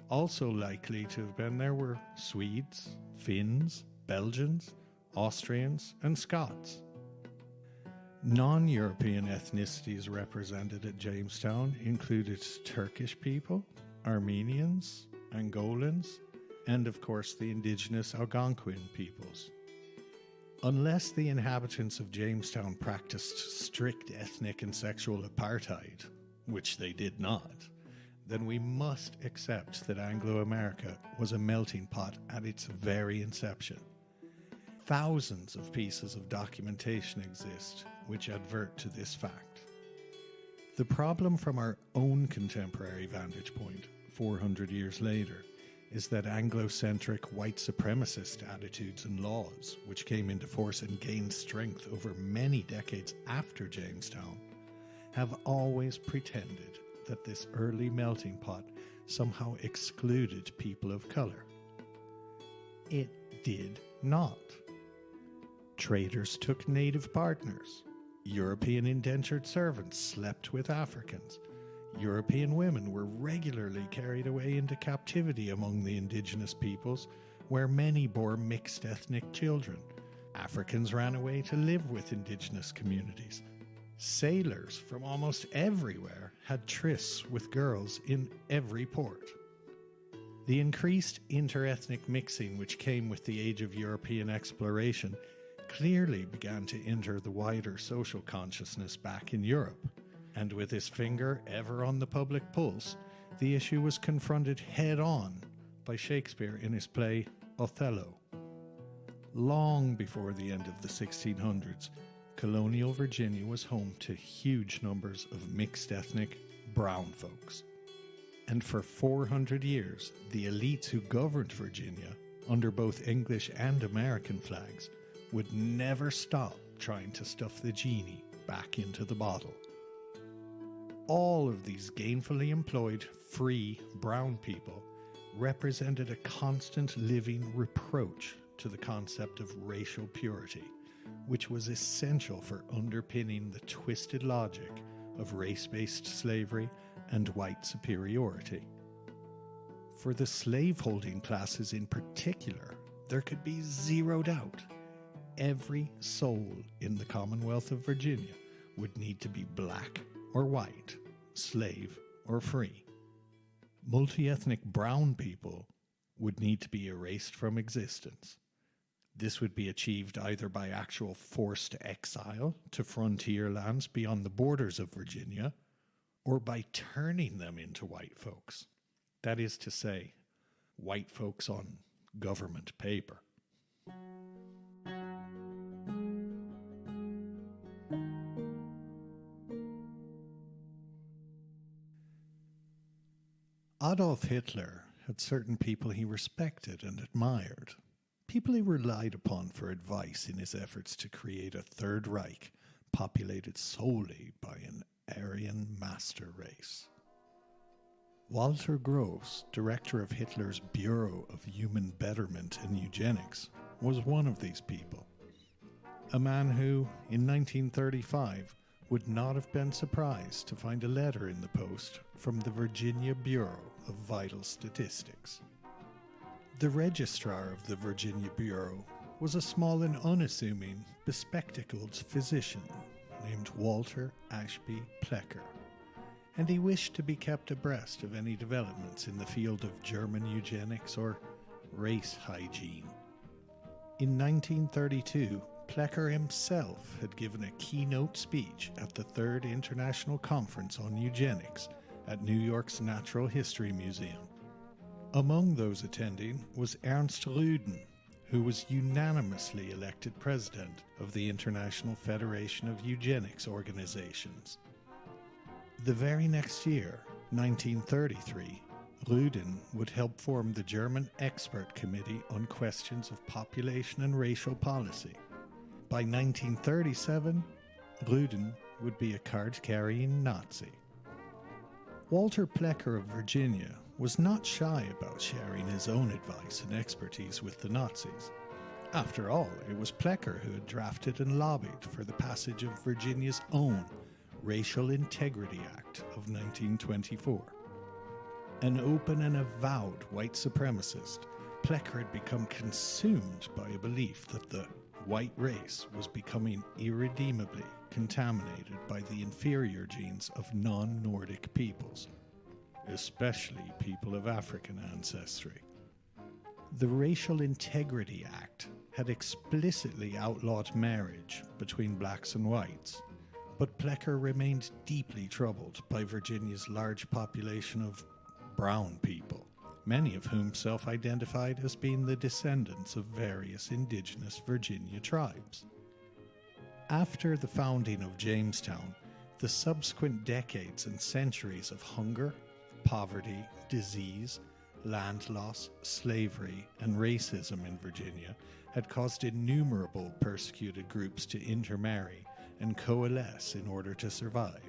Also likely to have been there were Swedes, Finns, Belgians, Austrians, and Scots. Non-European ethnicities represented at Jamestown included Turkish people, Armenians, Angolans, and of course the indigenous Algonquin peoples. Unless the inhabitants of Jamestown practiced strict ethnic and sexual apartheid, which they did not, then we must accept that Anglo-America was a melting pot at its very inception. Thousands of pieces of documentation exist which advert to this fact. The problem from our own contemporary vantage point, 400 years later, is that Anglo-centric white supremacist attitudes and laws, which came into force and gained strength over many decades after Jamestown, have always pretended that this early melting pot somehow excluded people of color. It did not. Traders took native partners. European indentured servants slept with Africans. European women were regularly carried away into captivity among the indigenous peoples, where many bore mixed ethnic children. Africans ran away to live with indigenous communities. Sailors from almost everywhere had trysts with girls in every port. The increased interethnic mixing which came with the age of European exploration clearly began to enter the wider social consciousness back in Europe, and with his finger ever on the public pulse, the issue was confronted head-on by Shakespeare in his play Othello. Long before the end of the 1600s, colonial Virginia was home to huge numbers of mixed ethnic brown folks. And for 400 years, the elites who governed Virginia, under both English and American flags, would never stop trying to stuff the genie back into the bottle. All of these gainfully employed, free, brown people represented a constant living reproach to the concept of racial purity, which was essential for underpinning the twisted logic of race-based slavery and white superiority. For the slaveholding classes in particular, there could be zero doubt. Every soul in the Commonwealth of Virginia would need to be black or white, slave or free. Multi-ethnic brown people would need to be erased from existence. This would be achieved either by actual forced exile to frontier lands beyond the borders of Virginia, or by turning them into white folks. That is to say, white folks on government paper. Adolf Hitler had certain people he respected and admired, people he relied upon for advice in his efforts to create a Third Reich populated solely by an Aryan master race. Walter Gross, director of Hitler's Bureau of Human Betterment and Eugenics, was one of these people. A man who, in 1935, would not have been surprised to find a letter in the post from the Virginia Bureau of Vital Statistics. The registrar of the Virginia Bureau was a small and unassuming, bespectacled physician named Walter Ashby Plecker, and he wished to be kept abreast of any developments in the field of German eugenics or race hygiene. In 1932, Plecker himself had given a keynote speech at the Third International Conference on Eugenics at New York's Natural History Museum. Among those attending was Ernst Rüden, who was unanimously elected president of the International Federation of Eugenics Organizations. The very next year, 1933, Rudin would help form the German Expert Committee on Questions of Population and Racial Policy. By 1937, Rudin would be a card-carrying Nazi. Walter Plecker of Virginia was not shy about sharing his own advice and expertise with the Nazis. After all, it was Plecker who had drafted and lobbied for the passage of Virginia's own Racial Integrity Act of 1924. An open and avowed white supremacist, Plecker had become consumed by a belief that the white race was becoming irredeemably contaminated by the inferior genes of non-Nordic peoples, especially people of African ancestry. The Racial Integrity Act had explicitly outlawed marriage between blacks and whites, but Plecker remained deeply troubled by Virginia's large population of brown people, many of whom self-identified as being the descendants of various indigenous Virginia tribes. After the founding of Jamestown, the subsequent decades and centuries of hunger, poverty, disease, land loss, slavery, and racism in Virginia had caused innumerable persecuted groups to intermarry and coalesce in order to survive.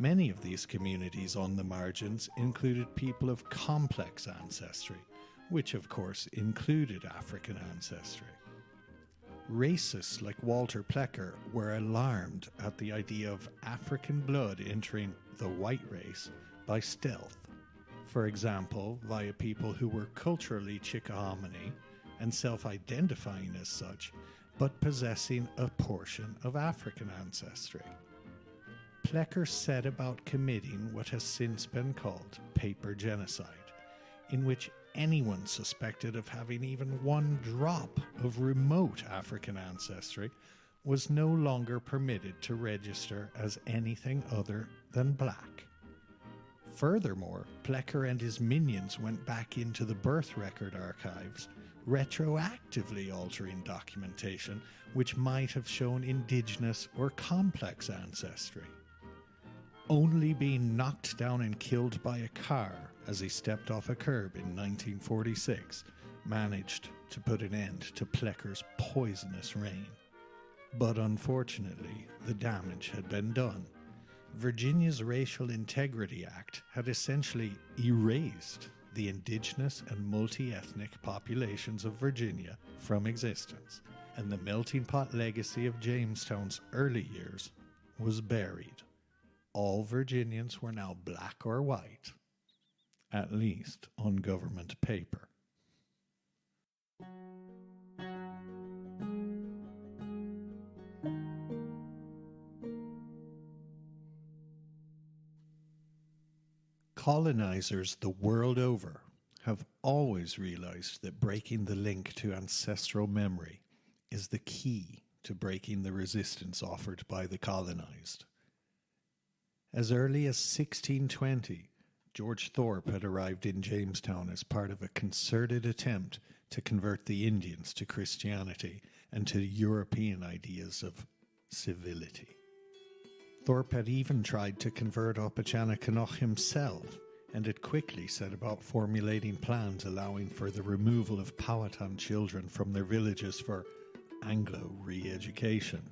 Many of these communities on the margins included people of complex ancestry, which of course included African ancestry. Racists like Walter Plecker were alarmed at the idea of African blood entering the white race by stealth, for example, via people who were culturally Chickahominy and self-identifying as such, but possessing a portion of African ancestry. Plecker set about committing what has since been called paper genocide, in which anyone suspected of having even one drop of remote African ancestry was no longer permitted to register as anything other than black. Furthermore, Plecker and his minions went back into the birth record archives, retroactively altering documentation which might have shown indigenous or complex ancestry. Only being knocked down and killed by a car as he stepped off a curb in 1946 managed to put an end to Plecker's poisonous reign. But unfortunately, the damage had been done. Virginia's Racial Integrity Act had essentially erased the indigenous and multi-ethnic populations of Virginia from existence, and the melting pot legacy of Jamestown's early years was buried. All Virginians were now black or white, at least on government paper. Colonizers the world over have always realized that breaking the link to ancestral memory is the key to breaking the resistance offered by the colonized. As early as 1620, George Thorpe had arrived in Jamestown as part of a concerted attempt to convert the Indians to Christianity and to European ideas of civility. Thorpe had even tried to convert Tsenacomoco himself, and had quickly set about formulating plans allowing for the removal of Powhatan children from their villages for Anglo re-education.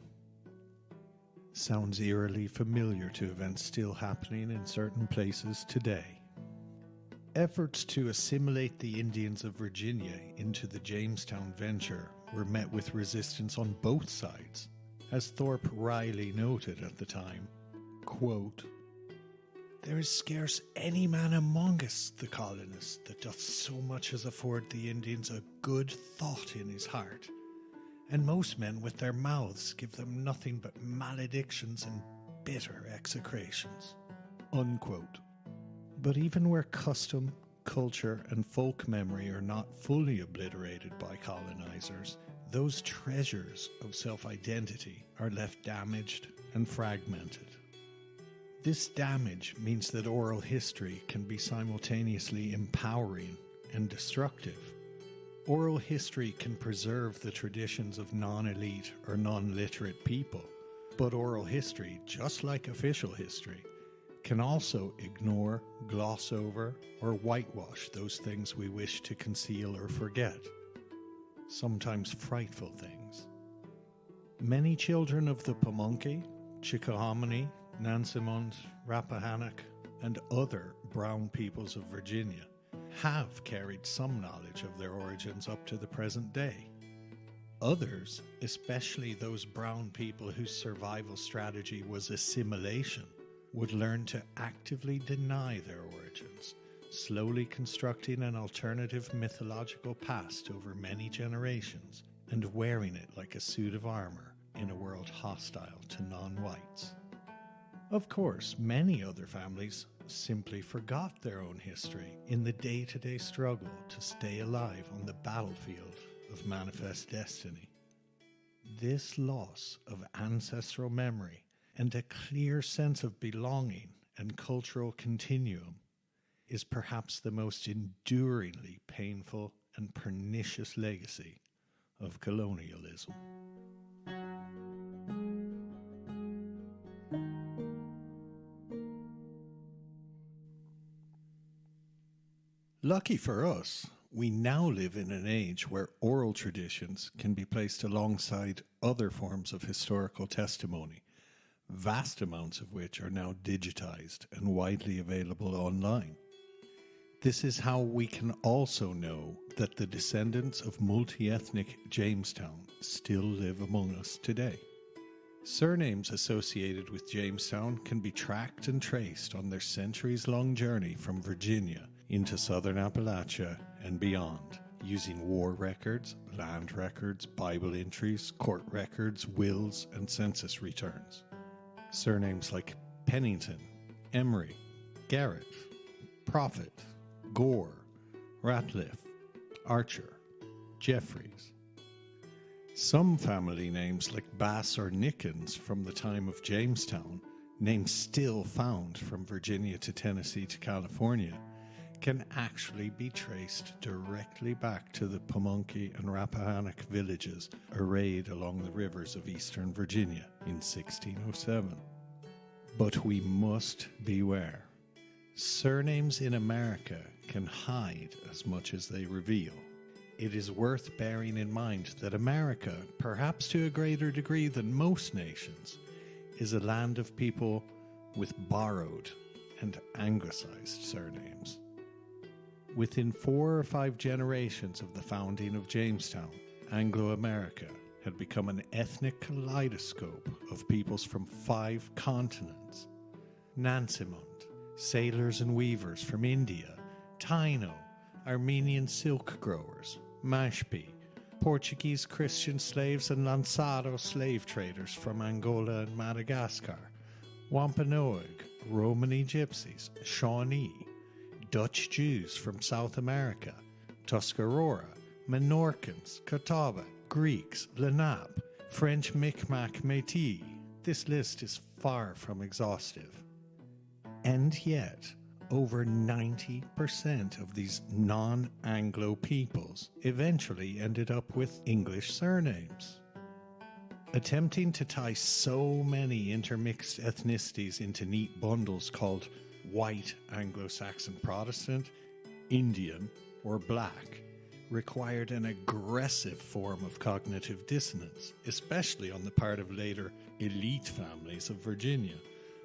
Sounds eerily familiar to events still happening in certain places today. Efforts to assimilate the Indians of Virginia into the Jamestown venture were met with resistance on both sides, as Thorpe wryly noted at the time, quote, "There is scarce any man among us, the colonists, that doth so much as afford the Indians a good thought in his heart, and most men with their mouths give them nothing but maledictions and bitter execrations." Unquote. But even where custom, culture, and folk memory are not fully obliterated by colonizers, those treasures of self-identity are left damaged and fragmented. This damage means that oral history can be simultaneously empowering and destructive. Oral history can preserve the traditions of non-elite or non-literate people, but oral history, just like official history, can also ignore, gloss over, or whitewash those things we wish to conceal or forget, sometimes frightful things. Many children of the Pamunkey, Chickahominy, Nansemond, Rappahannock, and other brown peoples of Virginia have carried some knowledge of their origins up to the present day. Others, especially those brown people whose survival strategy was assimilation, would learn to actively deny their origins, slowly constructing an alternative mythological past over many generations and wearing it like a suit of armor in a world hostile to non-whites. Of course, many other families simply forgot their own history in the day-to-day struggle to stay alive on the battlefield of manifest destiny. This loss of ancestral memory and a clear sense of belonging and cultural continuum is perhaps the most enduringly painful and pernicious legacy of colonialism. Lucky for us, we now live in an age where oral traditions can be placed alongside other forms of historical testimony, vast amounts of which are now digitized and widely available online. This is how we can also know that the descendants of multi-ethnic Jamestown still live among us today. Surnames associated with Jamestown can be tracked and traced on their centuries-long journey from Virginia into southern Appalachia and beyond, using war records, land records, Bible entries, court records, wills, and census returns. Surnames like Pennington, Emery, Garrett, Prophet, Gore, Ratliff, Archer, Jeffries. Some family names like Bass or Nickens from the time of Jamestown, names still found from Virginia to Tennessee to California, can actually be traced directly back to the Pamunkey and Rappahannock villages arrayed along the rivers of eastern Virginia in 1607. But we must beware. Surnames in America can hide as much as they reveal. It is worth bearing in mind that America, perhaps to a greater degree than most nations, is a land of people with borrowed and anglicized surnames. Within 4 or 5 generations of the founding of Jamestown, Anglo-America had become an ethnic kaleidoscope of peoples from 5 continents. Nansemond, sailors and weavers from India, Taino, Armenian silk growers, Mashpee, Portuguese Christian slaves and Lançado slave traders from Angola and Madagascar, Wampanoag, Romany gypsies, Shawnee, Dutch Jews from South America, Tuscarora, Menorcans, Catawba, Greeks, Lenape, French Micmac Métis. This list is far from exhaustive. And yet, over 90% of these non-Anglo peoples eventually ended up with English surnames. Attempting to tie so many intermixed ethnicities into neat bundles called white Anglo-Saxon Protestant, Indian, or black required an aggressive form of cognitive dissonance, especially on the part of later elite families of Virginia,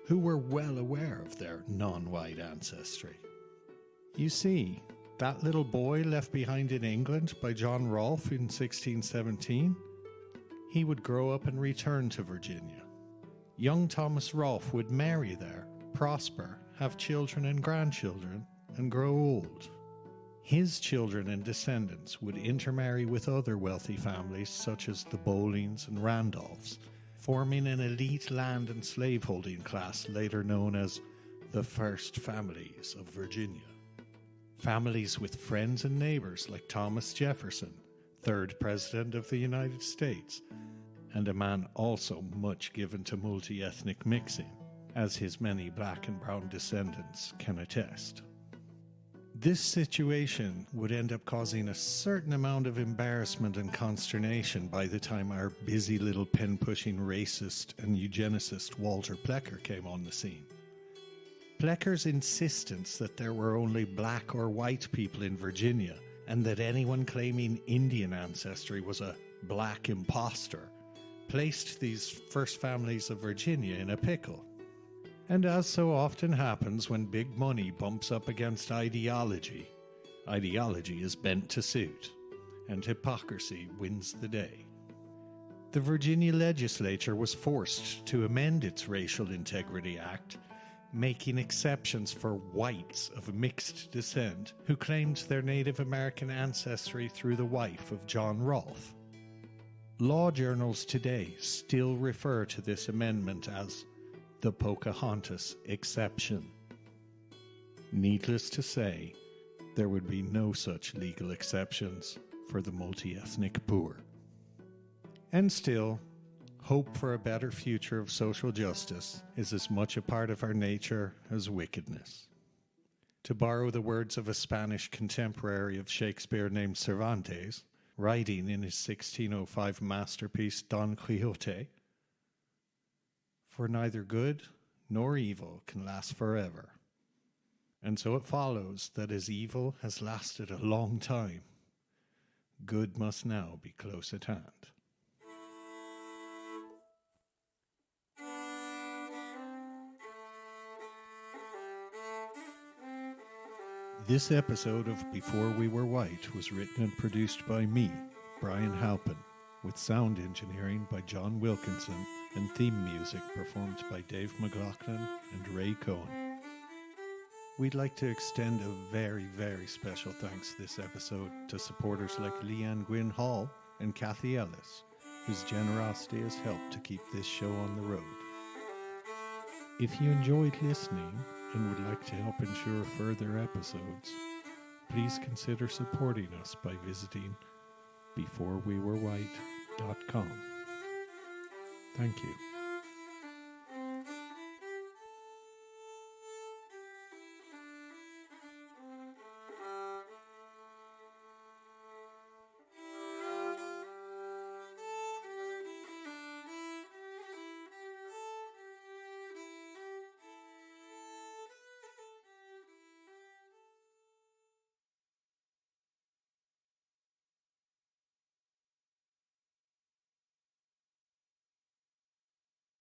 who were well aware of their non-white ancestry. You see, that little boy left behind in England by John Rolfe in 1617, he would grow up and return to Virginia. Young Thomas Rolfe would marry there, prosper, have children and grandchildren, and grow old. His children and descendants would intermarry with other wealthy families such as the Bolings and Randolphs, forming an elite land and slaveholding class later known as the First Families of Virginia. Families with friends and neighbors like Thomas Jefferson, 3rd President of the United States, and a man also much given to multi-ethnic mixing, as his many black and brown descendants can attest. This situation would end up causing a certain amount of embarrassment and consternation by the time our busy little pen-pushing racist and eugenicist Walter Plecker came on the scene. Plecker's insistence that there were only black or white people in Virginia and that anyone claiming Indian ancestry was a black imposter placed these first families of Virginia in a pickle. And as so often happens when big money bumps up against ideology, ideology is bent to suit, and hypocrisy wins the day. The Virginia legislature was forced to amend its Racial Integrity Act, making exceptions for whites of mixed descent who claimed their Native American ancestry through the wife of John Rolfe. Law journals today still refer to this amendment as the Pocahontas exception. Needless to say, there would be no such legal exceptions for the multi-ethnic poor. And still, hope for a better future of social justice is as much a part of our nature as wickedness. To borrow the words of a Spanish contemporary of Shakespeare named Cervantes, writing in his 1605 masterpiece Don Quixote, "For neither good nor evil can last forever. And so it follows that as evil has lasted a long time, good must now be close at hand." This episode of Before We Were White was written and produced by me, Brian Halpin, with sound engineering by John Wilkinson and theme music performed by Dave McLaughlin and Ray Cohen. We'd like to extend a very, very special thanks this episode to supporters like Leanne Gwynn Hall and Kathy Ellis, whose generosity has helped to keep this show on the road. If you enjoyed listening and would like to help ensure further episodes, please consider supporting us by visiting beforewewherewhite.com. Thank you.